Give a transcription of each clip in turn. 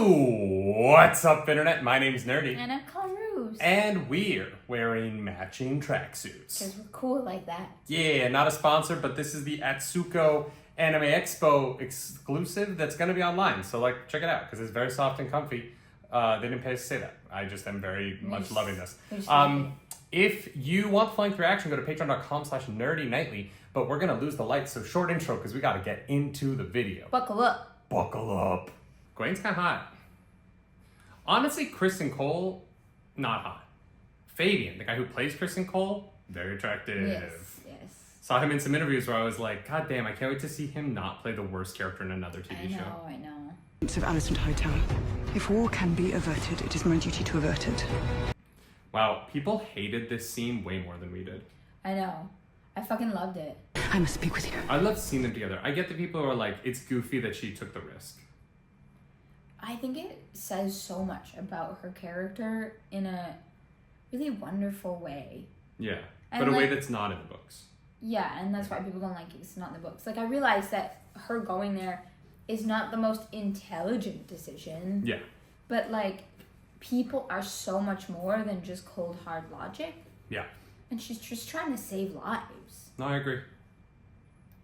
What's up, Internet? My name's Nerdy. And I'm Conroos. And we're wearing matching tracksuits. Because we're cool like that. Yeah, not a sponsor, but this is the Atsuko Anime Expo exclusive that's going to be online. So, check it out, because it's very soft and comfy. They didn't pay us to say that. I just am very much loving this. If you want flying through action, go to patreon.com/nerdynightly. But we're going to lose the lights, so short intro, because we got to get into the video. Buckle up. Buckle up. Gwen's kind of hot. Honestly, Kristen Cole, not hot. Fabian, the guy who plays Kristen Cole, very attractive. Yes. Saw him in some interviews where I was like, God damn, I can't wait to see him not play the worst character in another TV show. I know. Of Alicent Hightower. If war can be averted, it is my duty to avert it. Wow, people hated this scene way more than we did. I know. I fucking loved it. I must speak with you. I love seeing them together. I get the people who are like, it's goofy that she took the risk. I think it says so much about her character in a really wonderful way. Yeah, And but a way that's not in the books. Yeah, and that's why people don't like it. It's not in the books. I realized that her going there is not the most intelligent decision. Yeah. But, people are so much more than just cold, hard logic. Yeah. And she's just trying to save lives. No, I agree.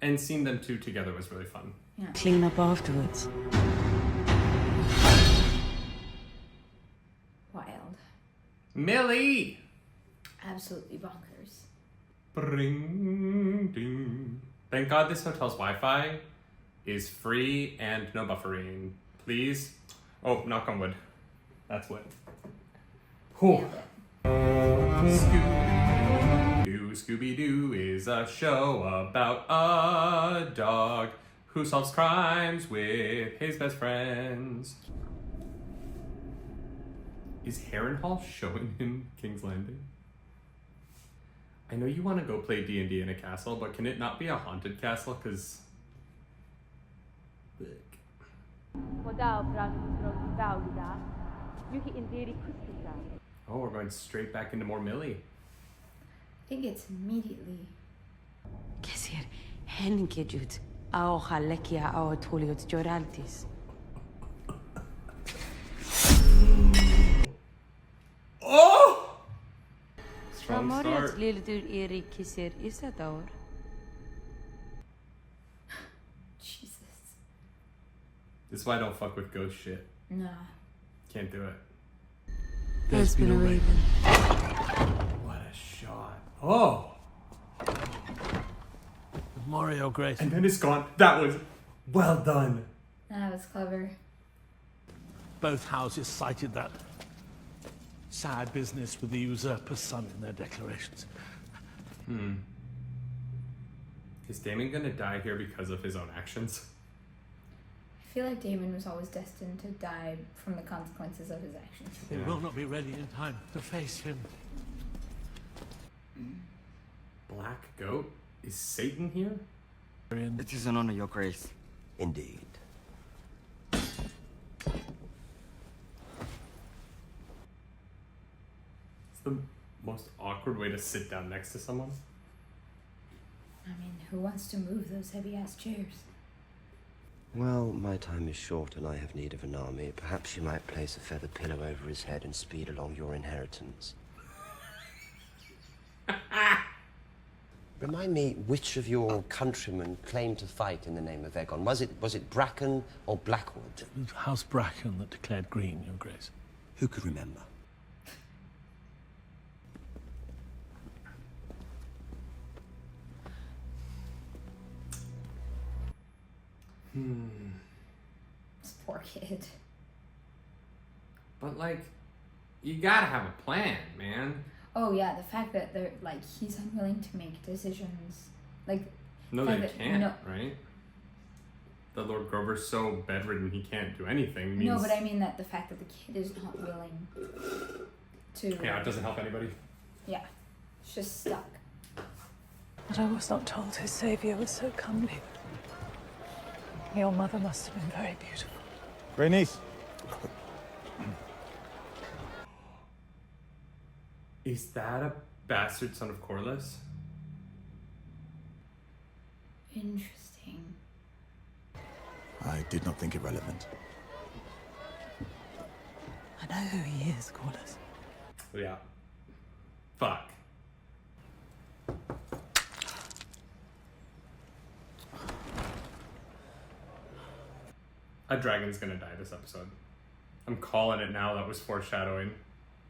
And seeing them two together was really fun. Yeah. Clean up afterwards. Wild. Millie! Absolutely bonkers. Bring, ding. Thank God this hotel's Wi-Fi is free and no buffering. Please. Oh, knock on wood. That's wood. Whew. Scooby-Doo, Scooby-Doo is a show about a dog who solves crimes with his best friends. Is Harrenhal showing him King's Landing? I know you want to go play D&D in a castle, but can it not be a haunted castle? Because... Oh, we're going straight back into more Millie. I think it's immediately. Kesir, hen kejut, ao halekia ao toliot joraltis. Oh! Strong Amoriat start. lildur iri kisir isadaur. Jesus. This is why I don't fuck with ghost shit. No. Can't do it. There's been a raven. What a shot. Oh! Mario Grace. And then it's gone. That was well done. That was clever. Both houses cited that sad business with the usurper's son in their declarations. Is Damon gonna die here because of his own actions? I feel like Damon was always destined to die from the consequences of his actions. They will not be ready in time to face him. Black Goat? Is Satan here? It is an honor, Your Grace. Indeed. It's the most awkward way to sit down next to someone. I mean, who wants to move those heavy-ass chairs? Well, my time is short and I have need of an army. Perhaps you might place a feather pillow over his head and speed along your inheritance. Remind me, which of your countrymen claimed to fight in the name of Aegon? Was it Bracken or Blackwood? It was House Bracken that declared green, Your Grace. Who could remember? This poor kid. But you gotta have a plan, man. Oh yeah, the fact that they're he's unwilling to make decisions. No, fact they that- can't, no. right? That Lord Grover's so bedridden he can't do anything means... No, but I mean that the fact that the kid is not willing to. Yeah, it doesn't help anybody. Yeah, it's just stuck. But I was not told his saviour was so comely. Your mother must have been very beautiful. Rhaenys. Is that a bastard son of Corlys? Interesting. I did not think it relevant. know who he is, Corliss. Yeah. Fuck. A dragon's gonna die this episode. I'm calling it now. That was foreshadowing.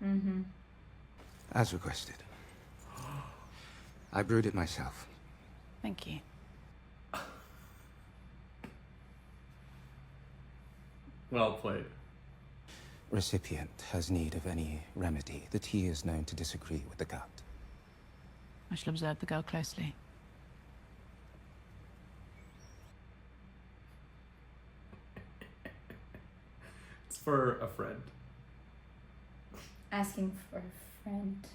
Mm-hmm. As requested. I brewed it myself. Thank you. Well played. Recipient has need of any remedy. The tea is known to disagree with the gut. I shall observe the girl closely. It's for a friend. Asking for a friend.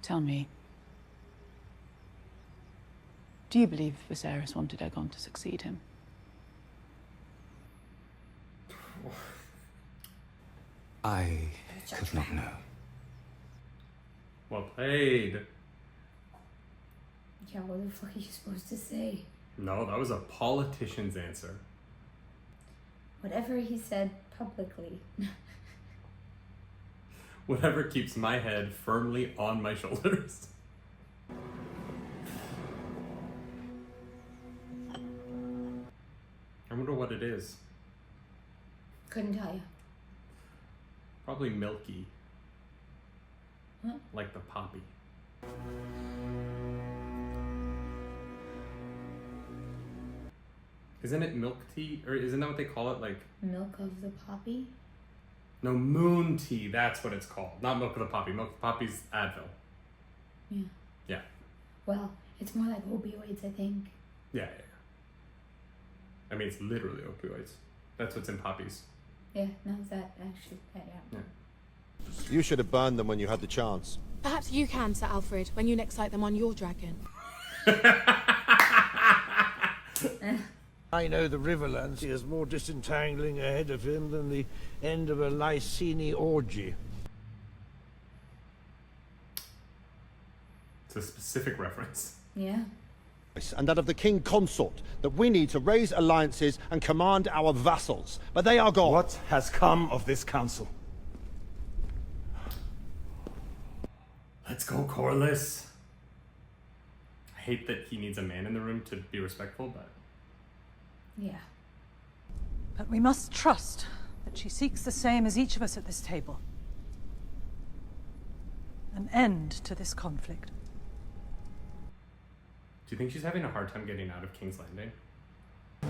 Tell me, do you believe Viserys wanted Aegon to succeed him? I could not know. Well played. Yeah, what the fuck are you supposed to say? No, that was a politician's answer. Whatever he said publicly. Whatever keeps my head firmly on my shoulders. I wonder what it is. Couldn't tell you. Probably milky. Huh? Like the poppy. Isn't it milk tea? Or isn't that what they call it? Like Milk of the poppy? no, moon tea. That's what it's called. Not milk of the poppy. Milk of the poppy's Advil. Yeah. Yeah. Well, it's more like opioids, I think. Yeah. I mean, it's literally opioids. That's what's in poppies. Yeah, no, that actually, yeah. You should have burned them when you had the chance. Perhaps you can, Sir Alfred, when you next light them on your dragon. I know the Riverlands. He has more disentangling ahead of him than the end of a Lysini orgy. It's a specific reference. Yeah. And that of the king consort, that we need to raise alliances and command our vassals. But they are gone. What has come of this council? Let's go, Corliss. I hate that he needs a man in the room to be respectful, but... Yeah. But we must trust that she seeks the same as each of us at this table. An end to this conflict. Do you think she's having a hard time getting out of King's Landing? I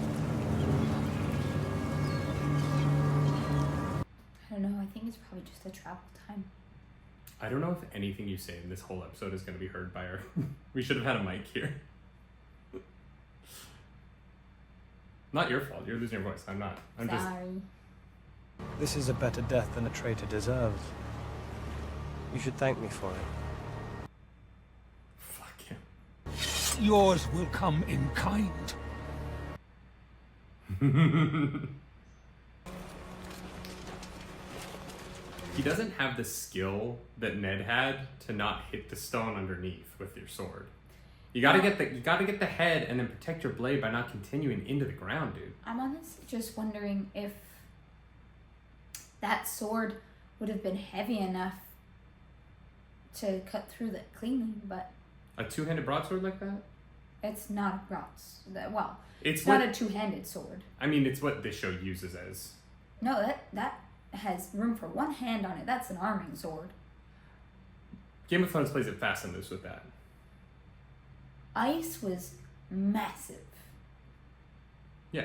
don't know, I think it's probably just the travel time. I don't know if anything you say in this whole episode is going to be heard by her. We should have had a mic here. Not your fault. You're losing your voice. I'm not. I'm just... Sorry. This is a better death than a traitor deserves. You should thank me for it. Fuck him. Yours will come in kind. He doesn't have the skill that Ned had to not hit the stone underneath with your sword. You gotta get the head and then protect your blade by not continuing into the ground, dude. I'm honestly just wondering if that sword would have been heavy enough to cut through that cleanly, but A two-handed broadsword like that? it's not a broadsword. Well, It's not what, a two-handed sword. I mean, it's what this show uses as. No, that has room for one hand on it. That's an arming sword. Game of Thrones plays it fast and loose with that. Ice was massive. Yeah.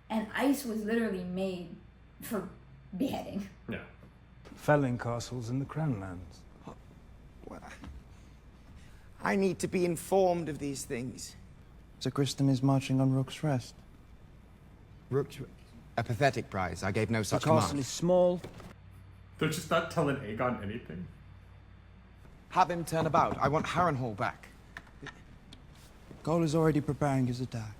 And ice was literally made for beheading. Yeah. Felling castles in the Crown Lands. Well, I need to be informed of these things. Sir Kristen is marching on Rook's Rest. Rook's... A pathetic prize. I gave no The such castle command. is small. They're just not telling Aegon anything. Have him turn about. I want Harrenhal back. Cole is already preparing his attack.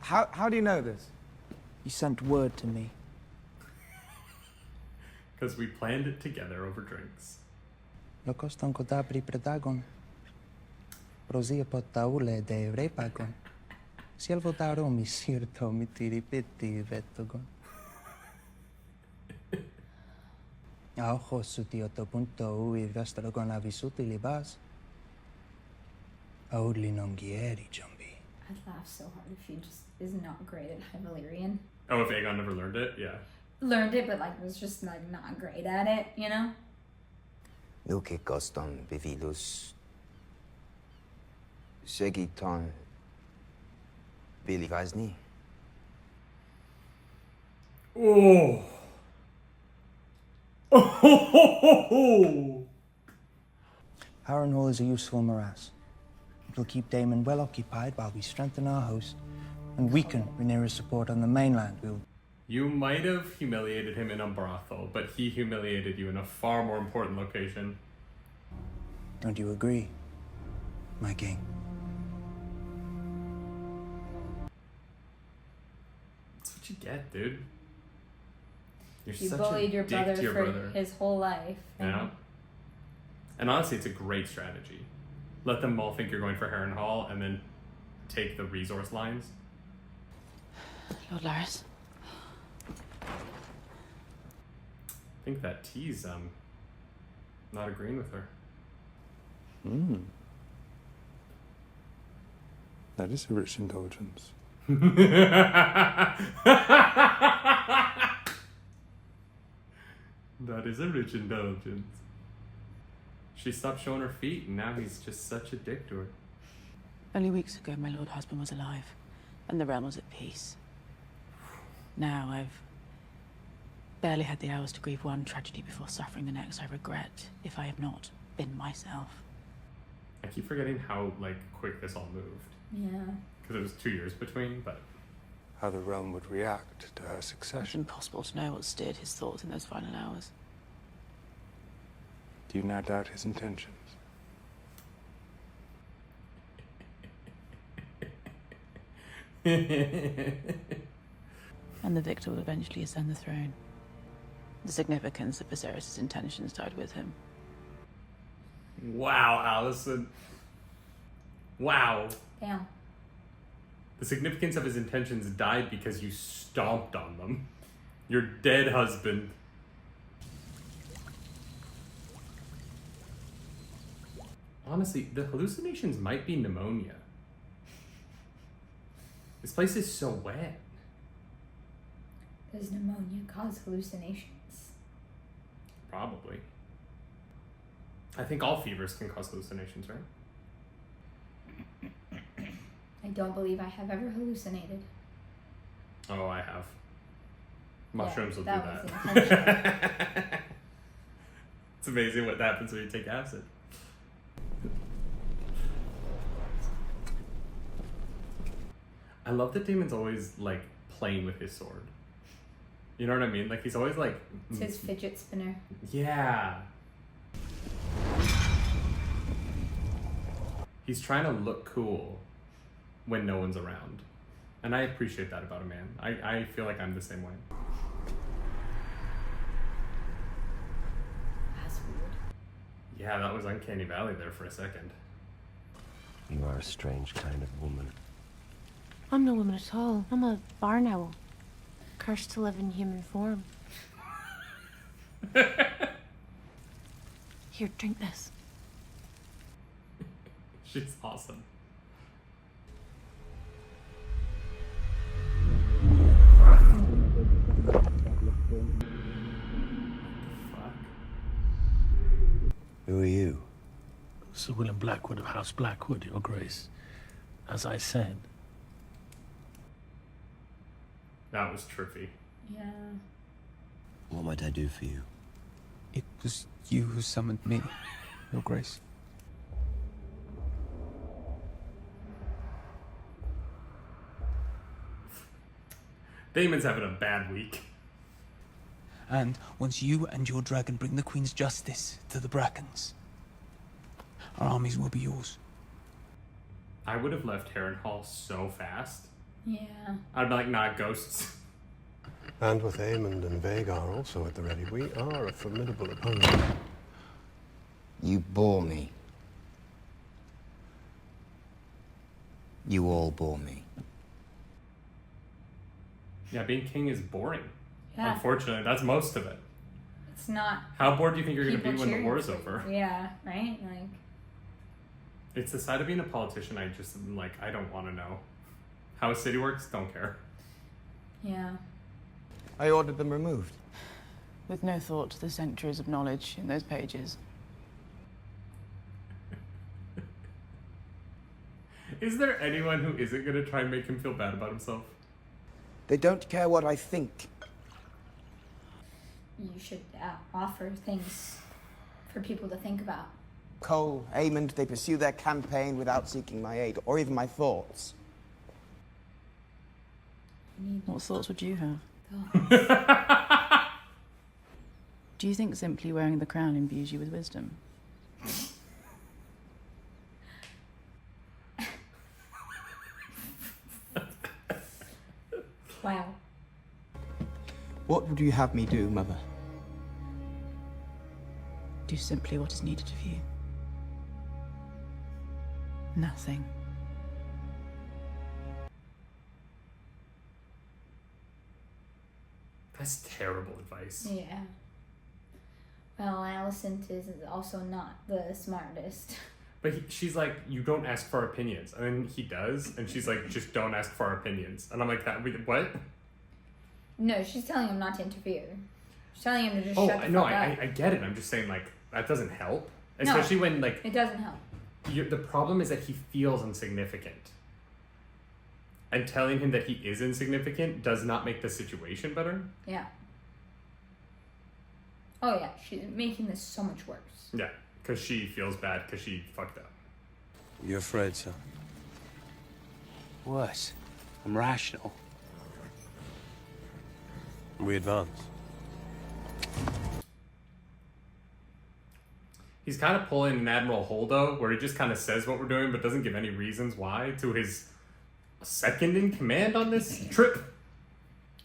How do you know this? He sent word to me. Because we planned it together over drinks. Lokostan kodabri predagon. Prozia potaule de repagon. Silvo daromi sirto mitiri piti vetogon. Ako sutioto punto ui vestalo con avisuti libas. Audli non gieri, Jumbi. I'd laugh so hard if she just is not great at High Valyrian. Oh, if Aegon never learned it? Yeah. Learned it, but like was just like not great at it, you know? Nuke coston vivilus. Segiton Billy Vazni. Oh. Oh. Harrenhal is a useful morass. It will keep Daemon well occupied while we strengthen our host and weaken Rhaenyra's support on the mainland. You might have humiliated him in Umbrathel, but he humiliated you in a far more important location. Don't you agree, my king? That's what you get, dude. You're You such bullied a your dick brother to your for brother. his whole life. You know? And honestly, it's a great strategy. Let them all think you're going for Harrenhal and then take the resource lines. Lord Laris. I think that T's not agreeing with her. That is a rich indulgence. That is a rich indulgence. She stopped showing her feet, and now he's just such a dick to her. Only weeks ago, my lord husband was alive, and the realm was at peace. Now I've barely had the hours to grieve one tragedy before suffering the next. I regret if I have not been myself. I keep forgetting how quick this all moved. Yeah. Because it was 2 years between, but How the realm would react to her It's succession. impossible to know what steered his thoughts in those final hours. Do you now doubt his intentions? And the victor will eventually ascend the throne. The significance of Viserys' intentions died with him. Wow, Allison. Wow. Damn. The significance of his intentions died because you stomped on them. Your dead husband. Honestly, the hallucinations might be pneumonia. This place is so wet. Does pneumonia cause hallucinations? Probably. I think all fevers can cause hallucinations, right? I don't believe I have ever hallucinated. Oh, I have. Mushrooms will do that that. was intentional. It's amazing what happens when you take acid. I love that Daemon's always playing with his sword. You know what I mean? He's always It's his fidget spinner. Yeah. He's trying to look cool when no one's around. And I appreciate that about a man. I feel like I'm the same way. That's weird. Yeah, that was Uncanny Valley there for a second. You are a strange kind of woman. I'm no woman at all. I'm a barn owl. Cursed to live in human form. Here, drink this. She's awesome. Who are you? Sir William Blackwood of House Blackwood, Your Grace. As I said. That was trippy. Yeah. What might I do for you? It was you who summoned me, Your Grace. Daemon's having a bad week. And once you and your dragon bring the Queen's justice to the Brackens, our armies will be yours. I would have left Harrenhal so fast. Yeah. I'd be like, nah, ghosts. And with Aemond and Vhagar also at the ready, we are a formidable opponent. You bore me. You all bore me. Yeah, being king is boring. Yeah. Unfortunately, that's most of it. It's not. How bored do you think you're going to be people when the cheering war's for you. over? Yeah, right? Like, It's the side of being a politician I just, like, I don't want to know. How a city works, don't care. yeah. I ordered them removed. With no thought to the centuries of knowledge in those pages. Is there anyone who isn't going to try and make him feel bad about himself? They don't care what I think. You should offer things for people to think about. Cole, Aemond, they pursue their campaign without seeking my aid, or even my thoughts. What thoughts would you have? Thoughts. Do you think simply wearing the crown imbues you with wisdom? Wow. What would you have me do, Mother? Do simply what is needed of you. Nothing. That's terrible advice. Yeah. Well, Alicent is also not the smartest. But she's like, you don't ask for opinions. And then he does, and she's like, just don't ask for our opinions. And I'm like, what? No, she's telling him not to interfere. She's telling him to just Oh, shut the no, fuck up. I get it. I'm just saying, like, that doesn't help. No, Especially when, like... It doesn't help. The problem is that he feels insignificant. And telling him that he is insignificant does not make the situation better. Yeah. Oh, yeah. She's making this so much worse. Yeah, because she feels bad because she fucked up. You afraid, son? What? I'm rational. We advance. He's kind of pulling an Admiral Holdo, where he just kind of says what we're doing, but doesn't give any reasons why to his second in command on this trip.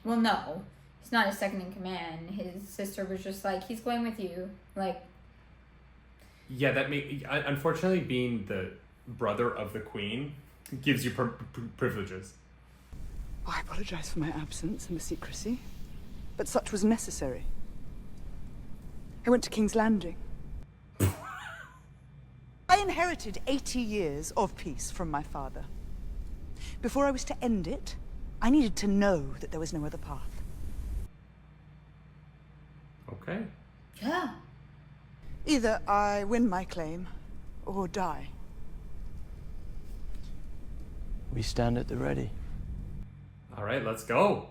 Well, no. He's not his second in command. His sister was just like, he's going with you. Like... Yeah, unfortunately, being the brother of the queen gives you privileges. I apologize for my absence and the secrecy, but such was necessary. I went to King's Landing. I inherited 80 years of peace from my father. Before I was to end it, I needed to know that there was no other path. Okay. Yeah. Either I win my claim, or die. We stand at the ready. All right, let's go.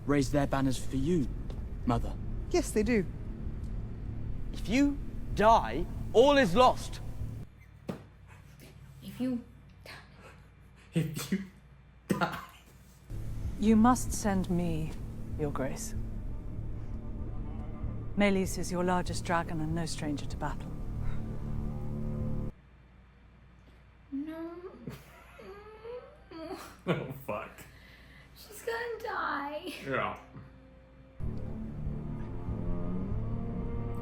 Raise their banners for you, Mother. Yes, they do. If you die, all is lost. If you... If you die... You must send me, Your Grace. Meleys is your largest dragon and no stranger to battle. No. Oh, fuck. She's gonna die. Yeah.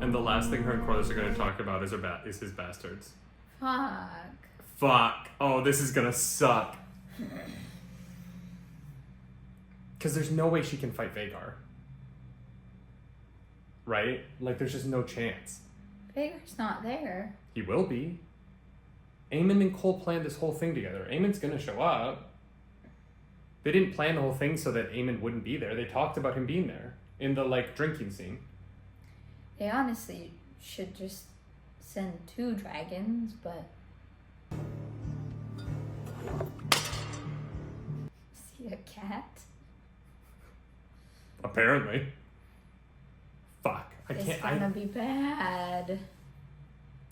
And the last thing her and Corlys are going to talk about is his bastards. Fuck. Fuck. Oh, this is gonna suck. Because there's no way she can fight Vhagar. Right? Like, there's just no chance. Vhagar's not there. He will be. Aemond and Cole planned this whole thing together. Aemond's gonna show up. They didn't plan the whole thing so that Aemond wouldn't be there. They talked about him being there in the, like, drinking scene. They honestly should just send 2 dragons, but... See a cat? Apparently. Fuck. It's gonna be bad.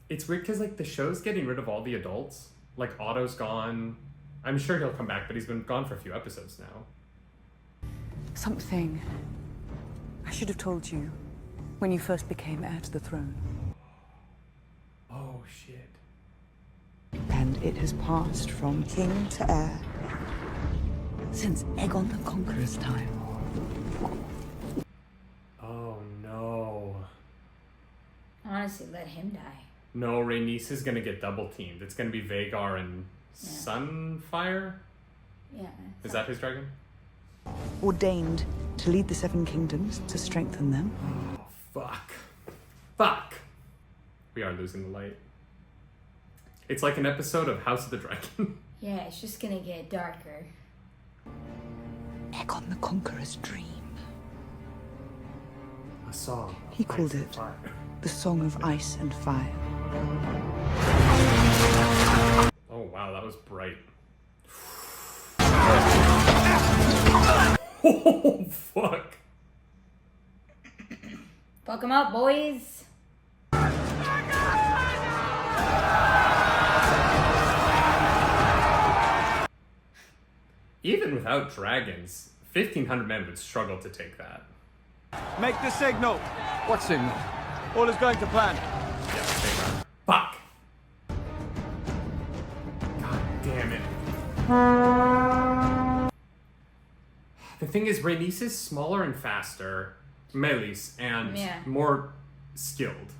It's weird because, like, the show's getting rid of all the adults. Like, Otto's gone. I'm sure he'll come back, but he's been gone for a few episodes now. Something I should have told you when you first became heir to the throne. Oh, shit. And it has passed from king to heir since Aegon the Conqueror's time. Oh, no. Honestly, let him die. No, Rhaenys is gonna get double teamed. It's gonna be Vhagar and Sunfire? Yeah. Is that his dragon? Ordained to lead the 7 kingdoms, to strengthen them. Oh, fuck. Fuck. We are losing the light. It's like an episode of House of the Dragon. Yeah, it's just gonna get darker. Aegon the Conqueror's dream. A song. He called it the Song of Ice and Fire. Oh wow, that was bright. Oh fuck. Fuck him up, boys. Even without dragons, 1,500 men would struggle to take that. Make the signal. What signal? All is going to plan. Yeah, take that. Fuck. God damn it. The thing is, Rhaenys is smaller and faster, Melis, and more skilled.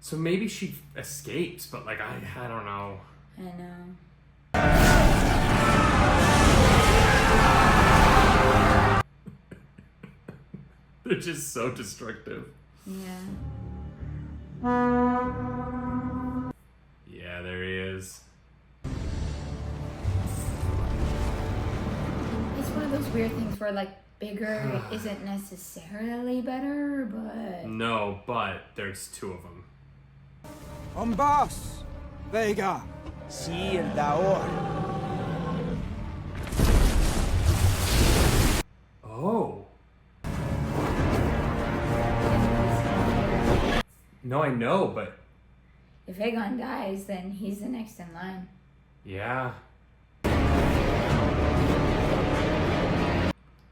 So maybe she escapes, but like, I don't know. I know. They're just so destructive. Yeah. Yeah, there he is. It's one of those weird things where like bigger isn't necessarily better, but... No, but there's two of them. Bombas! Vega! Sí, el Daor. Oh. No, I know, but... If Aegon dies, then he's the next in line. Yeah.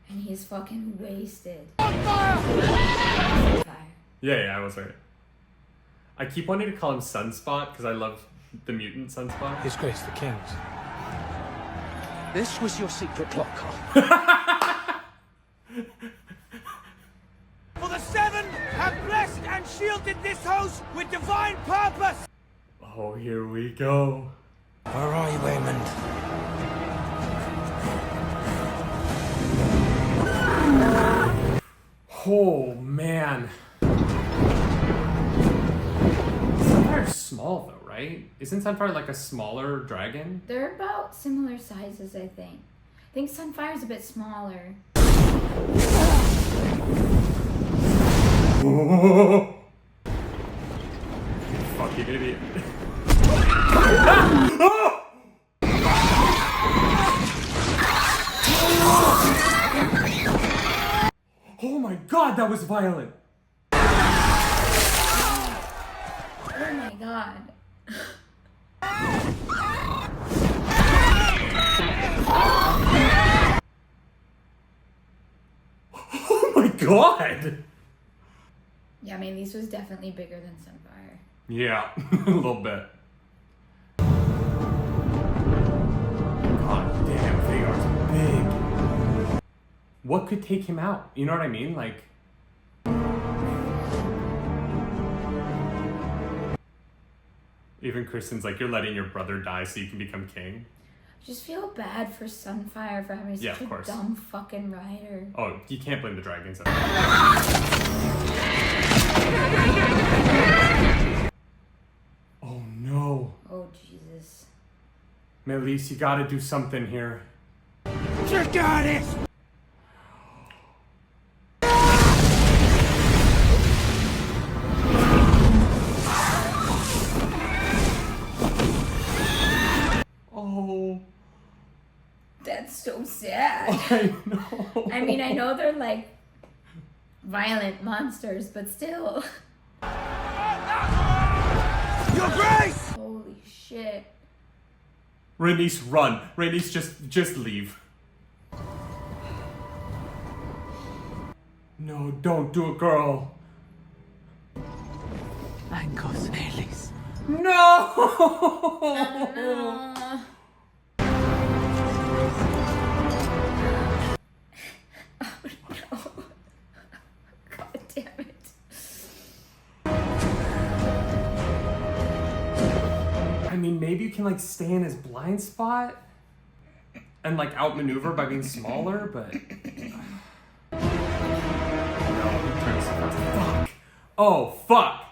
And he's fucking wasted. Yeah, I was right. I keep wanting to call him Sunspot because I love the mutant Sunspot. His Grace the King's. This was your secret plot, Carl. For the Seven have blessed and shielded this host with divine purpose. Oh, here we go. Where are you, Aemond? Oh, man. Sunfire's small, though, right? Isn't Sunfire like a smaller dragon? They're about similar sizes, I think. I think Sunfire's a bit smaller. Oh. You fucking idiot. Oh my god, that was violent. Oh my god. Oh my god. Yeah, I mean, this was definitely bigger than Sunfire. Yeah, a little bit. God damn, Vhagar's big. What could take him out? You know what I mean? Like... Even Kristen's like, you're letting your brother die so you can become king. I just feel bad for Sunfire for having such a dumb fucking rider. Oh, you can't blame the dragons. Oh no. Oh Jesus. Melis, you gotta do something here. You got it! Oh. That's so sad. I know. I mean, I know they're like violent monsters, but still. Your Grace! Holy shit. Rhaenys, run. Rhaenys, just leave. No, don't do it, girl. Angos Melis. No! Oh, no. God damn it. I mean, maybe you can like stay in his blind spot and like outmaneuver by being smaller, but no, he turns so fast. Fuck. Oh fuck.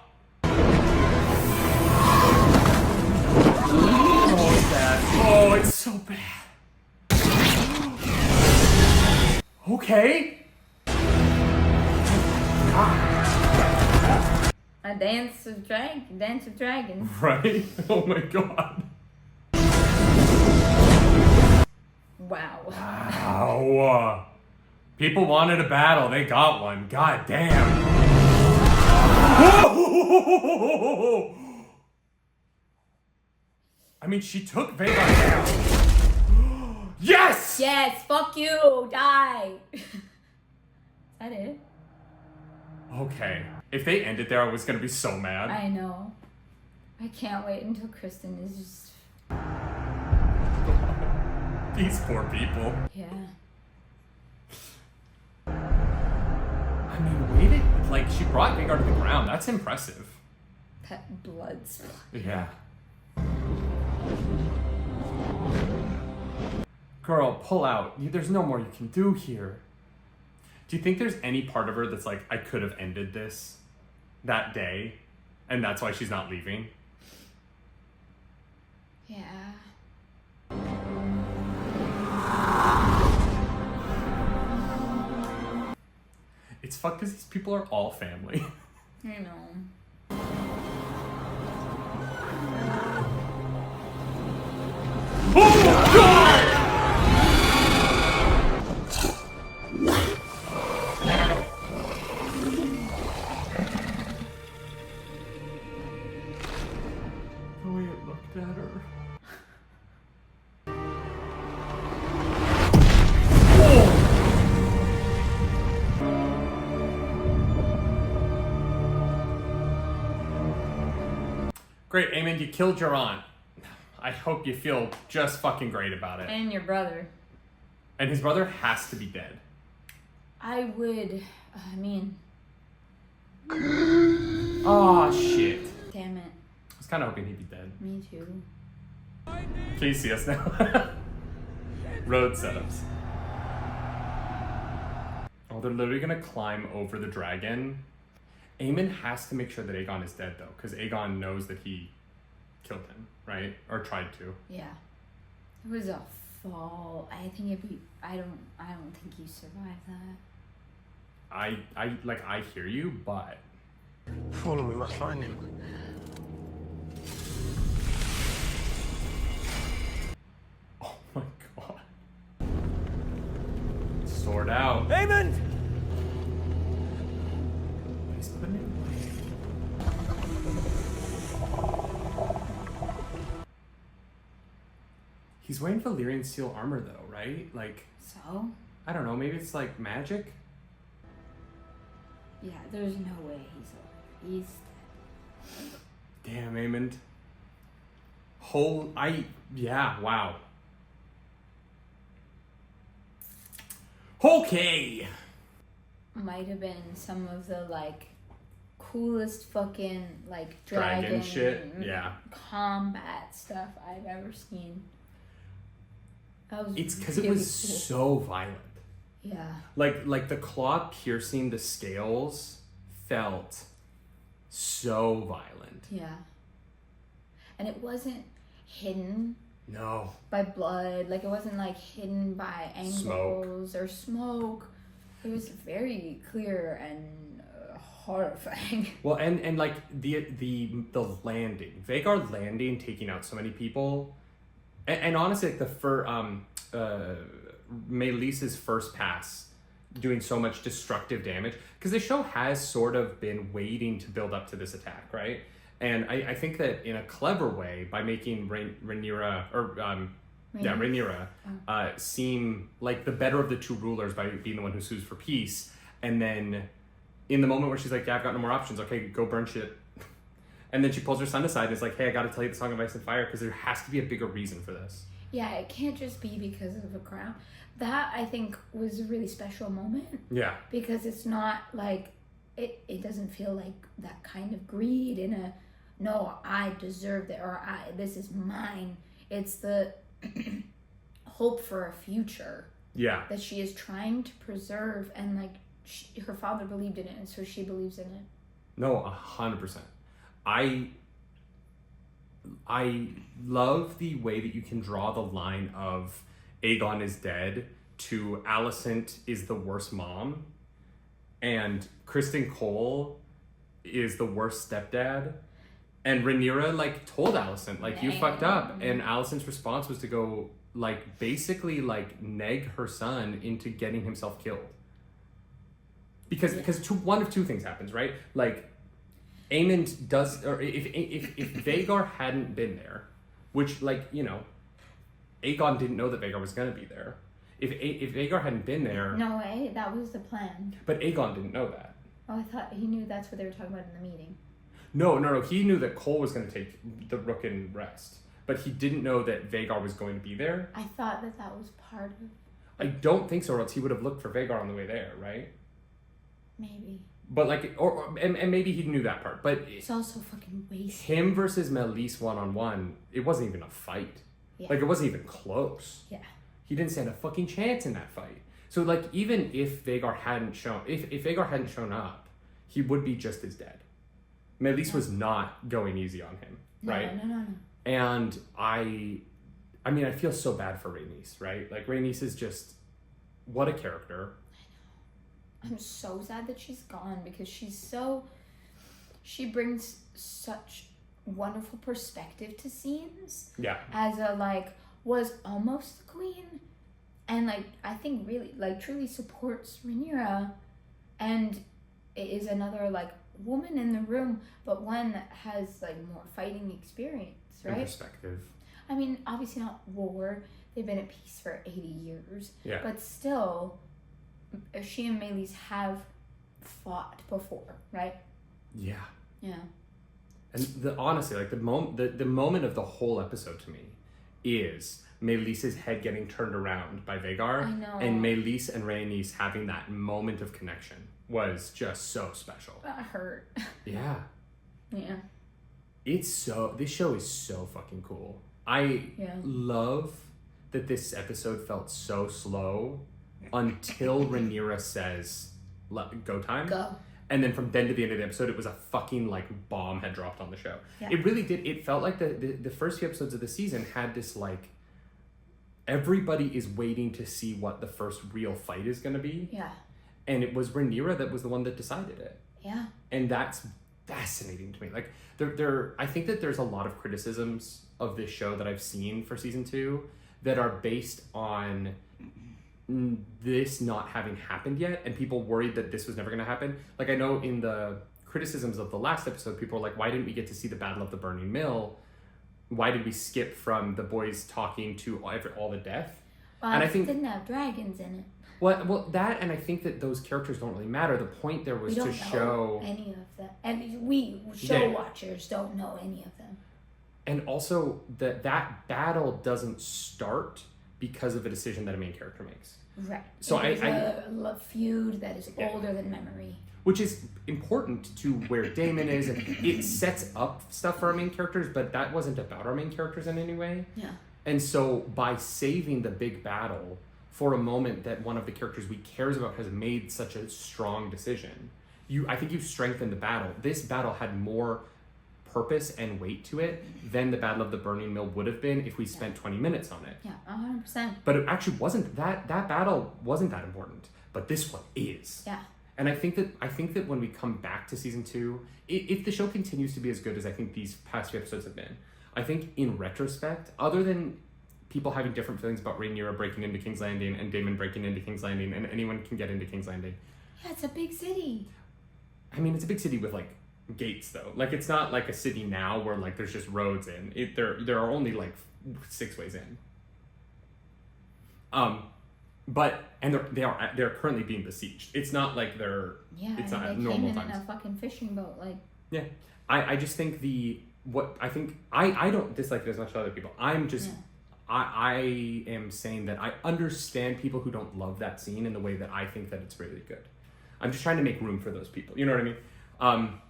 Oh, it's so bad. Okay. A dance of dragons. Right? Oh my god. Wow. Wow. People wanted a battle. They got one. God damn. I mean, she took Vhagar down. Yes! Yes, fuck you, die. Is that it? Okay. If they ended there, I was gonna be so mad. I know. I can't wait until Kristen is just... These poor people. Yeah. I mean, waited. Like, she brought Vhagar to the ground. That's impressive. That blood splat. Yeah. Girl, pull out. There's no more you can do here. Do you think there's any part of her that's like, I could have ended this that day, and that's why she's not leaving? Yeah. It's fucked because these people are all family. I know. Oh God! The way it looked at her. Great, Aemond, you killed your aunt. I hope you feel just fucking great about it. And your brother. And his brother has to be dead. I would... I mean... Oh shit. Damn it. I was kind of hoping he'd be dead. Me too. Can you see us now? Road setups. Oh, they're literally gonna climb over the dragon. Aemond has to make sure that Aegon is dead though, because Aegon knows that he killed him, right? Or tried to. Yeah. It was a fall. I think if you... I don't think you survived that. I hear you, but... Follow, we must find him. Oh my god. Sword out. Aemond! He's putting it away. He's wearing Valyrian steel armor though, right? Like... So? I don't know, maybe it's like magic? Yeah, there's no way he's dead. Damn, Aemond. Yeah, wow. Okay. Might have been some of the like coolest fucking like Dragon shit, yeah. combat stuff I've ever seen. That was It's because really it was cool. so violent. Yeah. Like the claw piercing the scales felt so violent. Yeah. And it wasn't hidden No. by blood. Like it wasn't like hidden by angles or smoke. It was very clear and horrifying. Well, and like the landing, Vhagar landing, taking out so many people, and honestly, like Meleese's first pass, doing so much destructive damage, because the show has sort of been waiting to build up to this attack, right? And I think that in a clever way, by making Rhaenyra seem like the better of the two rulers by being the one who sues for peace, and then in the moment where she's like, yeah, I've got no more options, okay, go burn shit. And then she pulls her son aside and is like, hey, I gotta tell you the Song of Ice and Fire, because there has to be a bigger reason for this. Yeah, it can't just be because of a crown. That, I think, was a really special moment. Yeah. Because it's not like, it doesn't feel like that kind of greed in a, no, I deserved it, or this is mine. It's the hope for a future. Yeah. That she is trying to preserve, and like, her father believed in it, and so she believes in it. No, 100%. I love the way that you can draw the line of Aegon is dead to Alicent is the worst mom, and Kristen Cole is the worst stepdad, and Rhaenyra like told Alicent like you fucked up, and Alicent's response was to go like basically like neg her son into getting himself killed. Because one of two things happens, right? Like Aemond does, or if Vhagar hadn't been there, which like, you know, Aegon didn't know that Vhagar was gonna be there. If Vhagar hadn't been there, No way, that was the plan. but Aegon didn't know that. Oh, I thought he knew that's what they were talking about in the meeting. No, he knew that Cole was gonna take the Rook and rest, but he didn't know that Vhagar was going to be there. I thought that was part of. I don't think so, or else he would have looked for Vhagar on the way there, right? Maybe. But like, and maybe he knew that part, but It's also fucking wasted. him versus Meleys one-on-one, it wasn't even a fight. Yeah. Like, it wasn't even close. Yeah. He didn't stand a fucking chance in that fight. So like, even if Vhagar hadn't shown, if Vhagar hadn't shown up, he would be just as dead. Meleys was not going easy on him, right? No. And I mean, I feel so bad for Rhaenys, right? Like, Rhaenys is just, what a character. I'm so sad that she's gone because she brings such wonderful perspective to scenes. Yeah. As a like was almost the queen, and like I think really like truly supports Rhaenyra, and is another like woman in the room, but one that has like more fighting experience, right? And perspective. I mean, obviously not war. They've been at peace for 80 years. Yeah. But still, she and Meleys have fought before, right? Yeah. Yeah. And honestly, like the moment of the whole episode to me is Meleys's head getting turned around by Vhagar. I know. And Meleys and Rhaenys having that moment of connection was just so special. That hurt. Yeah. Yeah. This show is so fucking cool. I love that this episode felt so slow until Rhaenyra says, go time. Go. And then from then to the end of the episode, it was a fucking like bomb had dropped on the show. Yeah. It really did. It felt like the first few episodes of the season had this like, everybody is waiting to see what the first real fight is going to be. Yeah. And it was Rhaenyra that was the one that decided it. Yeah. And that's fascinating to me. Like I think that there's a lot of criticisms of this show that I've seen for season 2 that are based on this not having happened yet, and people worried that this was never going to happen. Like, I know in the criticisms of the last episode, people were like, why didn't we get to see the Battle of the Burning Mill? Why did we skip from the boys talking to all the death? Well, and I it think didn't have dragons in it. well, that, and I think that those characters don't really matter. The point there was We don't to know show any of them, and we show watchers don't know any of them. And also that battle doesn't start because of a decision that a main character makes. Right. So it is a feud that is older than memory. Which is important to where Daemon is, and it sets up stuff for our main characters, but that wasn't about our main characters in any way. Yeah. And so by saving the big battle for a moment that one of the characters we cares about has made such a strong decision, I think you've strengthened the battle. This battle had more purpose and weight to it than the Battle of the Burning Mill would have been if we spent 20 minutes on it. Yeah, 100%. But it actually wasn't that battle wasn't that important, but this one is. Yeah. And I think that when we come back to season 2, if the show continues to be as good as I think these past few episodes have been, I think in retrospect, other than people having different feelings about Rhaenyra breaking into King's Landing and Daemon breaking into King's Landing, and anyone can get into King's Landing. Yeah, it's a big city. I mean, it's a big city with like gates though. Like, it's not like a city now where like there's just roads in. There are only like 6 ways in. But they're currently being besieged. It's not like it's not they normal came in times. a fucking fishing boat, like. Yeah, I just think I don't dislike it as much as other people. I'm just I am saying that I understand people who don't love that scene in the way that I think that it's really good. I'm just trying to make room for those people. You know what I mean?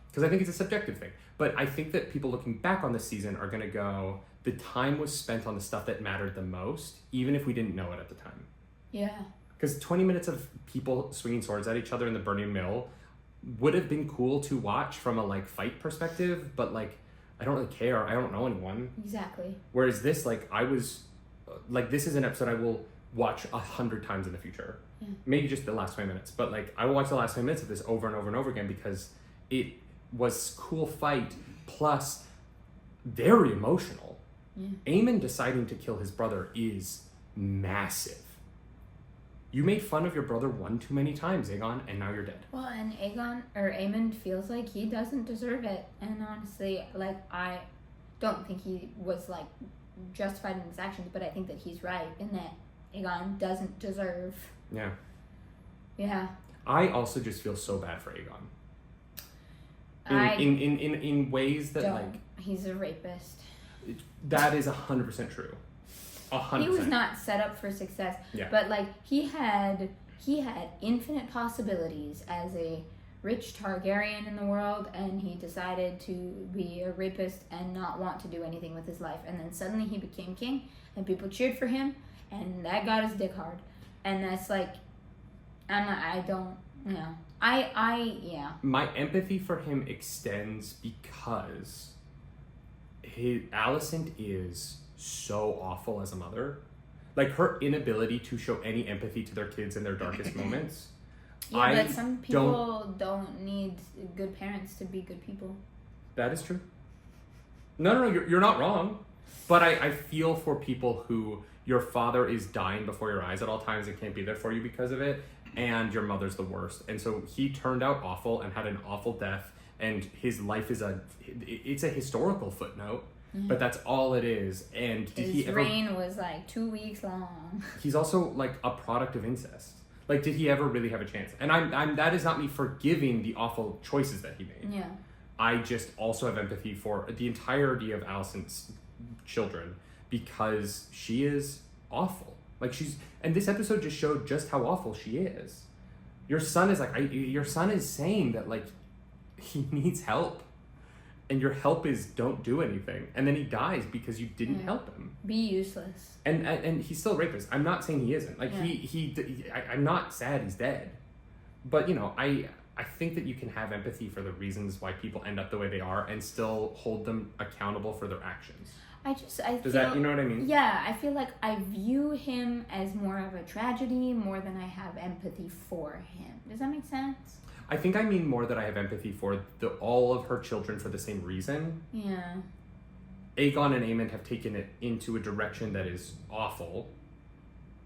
Because I think it's a subjective thing. But I think that people looking back on this season are going to go, the time was spent on the stuff that mattered the most, even if we didn't know it at the time. Yeah. Because 20 minutes of people swinging swords at each other in the Burning Mill would have been cool to watch from a like fight perspective, but like I don't really care. I don't know anyone. Exactly. Whereas this, like, I was, like, this is an episode I will watch 100 times in the future. Yeah. Maybe just the last 20 minutes, but like, I will watch the last 20 minutes of this over and over and over again because it was cool fight plus very emotional. Yeah. Aemon deciding to kill his brother is massive. You made fun of your brother one too many times, Aegon, and now you're dead. Well, and Aemon feels like he doesn't deserve it. And honestly, like, I don't think he was, like, justified in his actions, but I think that he's right in that Aegon doesn't deserve. Yeah. Yeah. I also just feel so bad for Aegon. In ways that, like... He's a rapist. That is 100% true. 100%. He was not set up for success. Yeah. But, like, he had infinite possibilities as a rich Targaryen in the world, and he decided to be a rapist and not want to do anything with his life. And then suddenly he became king, and people cheered for him, and that got his dick hard. And that's like, yeah. My empathy for him extends because Alicent is so awful as a mother. Like, her inability to show any empathy to their kids in their darkest moments. Yeah, but some people don't need good parents to be good people. That is true. No, you're not wrong. But I feel for people who your father is dying before your eyes at all times and can't be there for you because of it, and your mother's the worst. And so he turned out awful and had an awful death, and his life is it's a historical footnote, but that's all it is. And his reign was like 2 weeks long. He's also like a product of incest. Like, did he ever really have a chance? And I'm that is not me forgiving the awful choices that he made. Yeah. I just also have empathy for the entirety of Alicent's children because she is awful. Like, and this episode just showed just how awful she is. Your son is like, your son is saying that, like, he needs help, and your help is don't do anything, and then he dies because you didn't help him. Be useless. And he's still a rapist. I'm not saying he isn't. Like, I'm not sad he's dead, but, you know, I think that you can have empathy for the reasons why people end up the way they are and still hold them accountable for their actions. Does that, you know what I mean? Yeah, I feel like I view him as more of a tragedy more than I have empathy for him. Does that make sense? I think I mean more that I have empathy for all of her children for the same reason. Yeah. Aegon and Aemond have taken it into a direction that is awful.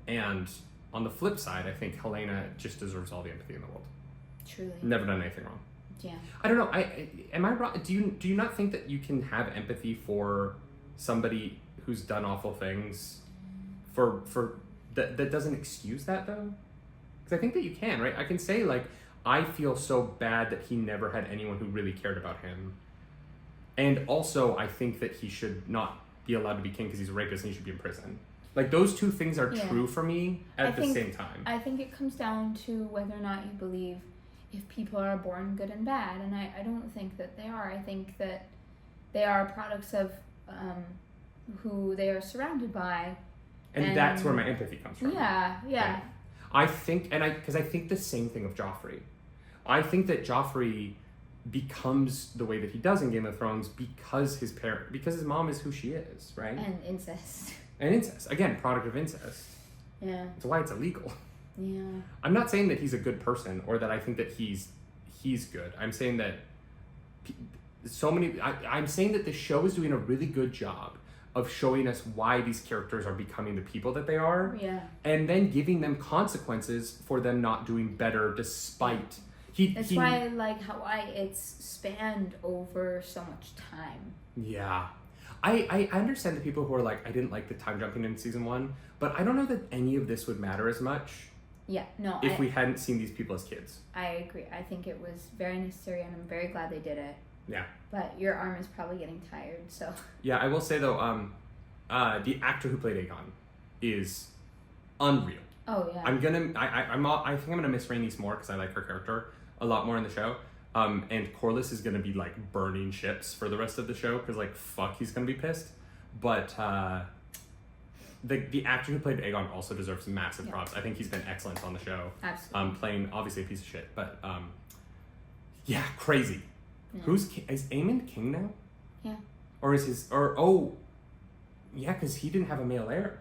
And on the flip side, I think Helena just deserves all the empathy in the world. Truly. Never done anything wrong. Yeah. I don't know. Am I wrong? Do you not think that you can have empathy for somebody who's done awful things for that doesn't excuse that, though? Because I think that you can, right? I can say, like, I feel so bad that he never had anyone who really cared about him. And also, I think that he should not be allowed to be king because he's a rapist and he should be in prison. Like, those two things are true for me at the same time. I think it comes down to whether or not you believe if people are born good and bad. And I don't think that they are. I think that they are products of who they are surrounded by. And that's where my empathy comes from. Yeah. I think, because I think the same thing of Joffrey. I think that Joffrey becomes the way that he does in Game of Thrones because his mom is who she is, right? And incest. Again, product of incest. Yeah. That's why it's illegal. Yeah. I'm not saying that he's a good person or that I think that he's good. I'm saying that I'm saying that the show is doing a really good job of showing us why these characters are becoming the people that they are. Yeah. And then giving them consequences for them not doing better despite... That's why I like how it's spanned over so much time. Yeah. I understand the people who are like, I didn't like the time jumping in season 1, but I don't know that any of this would matter as much. Yeah, no. If we hadn't seen these people as kids. I agree. I think it was very necessary, and I'm very glad they did it. Yeah. But your arm is probably getting tired, so. Yeah, I will say though, the actor who played Aegon is unreal. Oh yeah. I think I'm gonna miss Rhaenys more because I like her character a lot more in the show. And Corlys is gonna be like burning ships for the rest of the show because like fuck, he's gonna be pissed. But the actor who played Aegon also deserves massive props. I think he's been excellent on the show. Absolutely. Playing obviously a piece of shit, but yeah, crazy. Yeah. Is Aemond king now? Yeah. Or is his, or, oh, yeah, because he didn't have a male heir.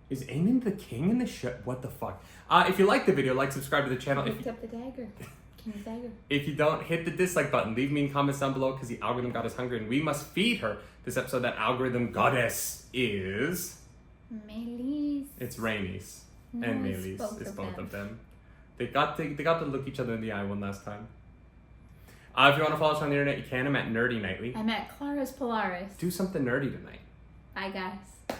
Is Aemon the king in the show? What the fuck? If you like the video, like, subscribe to the channel. He picked up the dagger. King's dagger. If you don't, hit the dislike button. Leave me in comments down below because the algorithm god is hungry and we must feed her. This episode, that algorithm goddess is... Melis. It's Rhaenys. No, And it's Melis. both It's of both them. of them. They got to look each other in the eye one last time. If you want to follow us on the internet, you can. I'm at Nerdy Nightly. I'm at Clara's Polaris. Do something nerdy tonight. Bye, guys.